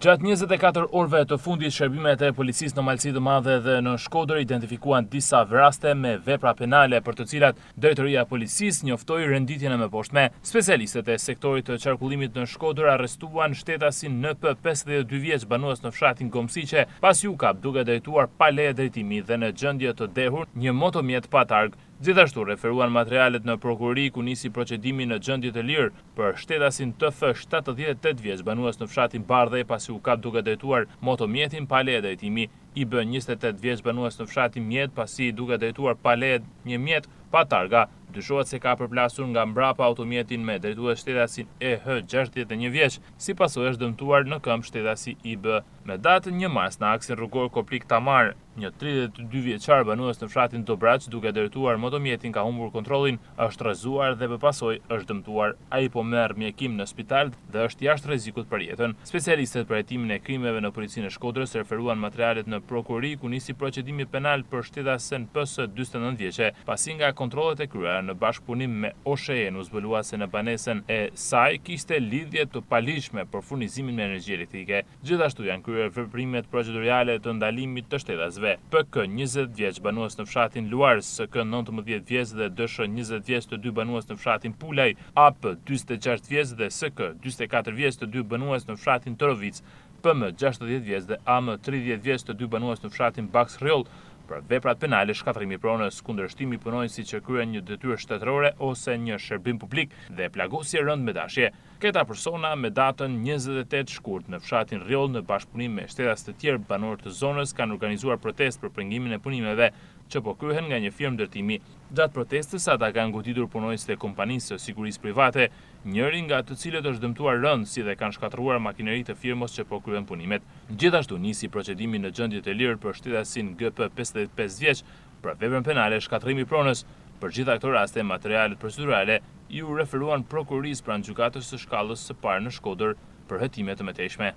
Gjatë 24 orëve të fundit, shërbimet e policisë në Malësi të Madhe dhe në Shkodër identifikuan disa raste me vepra penale për të cilat Drejtoria e Policisë njoftoi renditjen e mëposhtme. Specialistët e sektorit të qarkullimit në Shkodër arrestuan shtetasin NP 52 vjeç banues në fshatin Gomsiqe, pasi u kap duke drejtuar pa leje drejtimi dhe në gjendje të dehur një motomjet pa targ. Gjithashtu referuan materialet në prokurori ku nisi procedimi në gjendje të lirë për shtetasin TF 78 vjeç banues në fshatin Bardhej pasi u kap duke drejtuar motomjetin pa leje drejtimi. IB 28 vjeç banues në fshatin Mjet pasi duke drejtuar pa leje një mjet pa targa. Dyshohet se ka përplasur nga mbrapa automjetin me drejtues shtetasin EH 61 vjeç, si pasojë është dëmtuar në këmbë shtetasi IB. Me datën 1 mars në aksin rrugor Koprik Tamar, një 32 vjeçar banues në fshatin Dobraç duke drejtuar motomjetin ka humbur kontrollin, është rrëzuar dhe për pasojë është dëmtuar. Ai po merr mjekim në spital dhe është jashtë rrezikut për jetën. Specialistët për hetimin e krimeve në policinë e Shkodrës referuan materialet në prokurori ku nisi procedimi penal për shtetasen PS 49 vjeçe, pasi nga kontrollet e kryera në bashkëpunim me OSHE-n u zbulua se në banesën e saj kishte lidhje të paligjshme për furnizimin me energji elektrike. Gjithashtu janë kryer veprimet procedurale të ndalimit të shtetasve. PK 20 vjeç banues në fshatin Luars, SK 19 vjeç dhe DSH 20 vjeç të dy banues në fshatin Pulaj, AP 46 vjeç dhe SK 44 vjeç të dy banues në fshatin Torovic, PM 60 vjeç dhe AM 30 vjeç të dy banues në fshatin Baks Rjoll për veprat penale, shkatrimi pronës, kundërshtimi punonjësit që kryen një detyrë shtetërore ose një shërbim publik dhe plagosje rënd me dashje. Këta persona me datën 28 shkurt në fshatin Rjoll në bashkëpunim me shtetas të tjerë banorë të zonës kanë organizuar protestë për pengimin e punimeve që po kryhen nga një firmë ndërtimi. Gjatë protestës ata kanë goditur punonjësit e kompanisë së sigurisë private, njëri nga të cilët është dëmtuar rënd, si dhe kanë shkatëruar makineri të firmës që po kryen punimet. Gjithashtu nisi procedimi në gjendje të lirë për shtetasin GP 55 vjeç për veprën penale shkatrimi pronës. Për gjitha këto raste, materialet procedurale ju referuan prokurorisë pranë gjykatës së shkallës së parë në Shkodër për hetime të mëtejshme.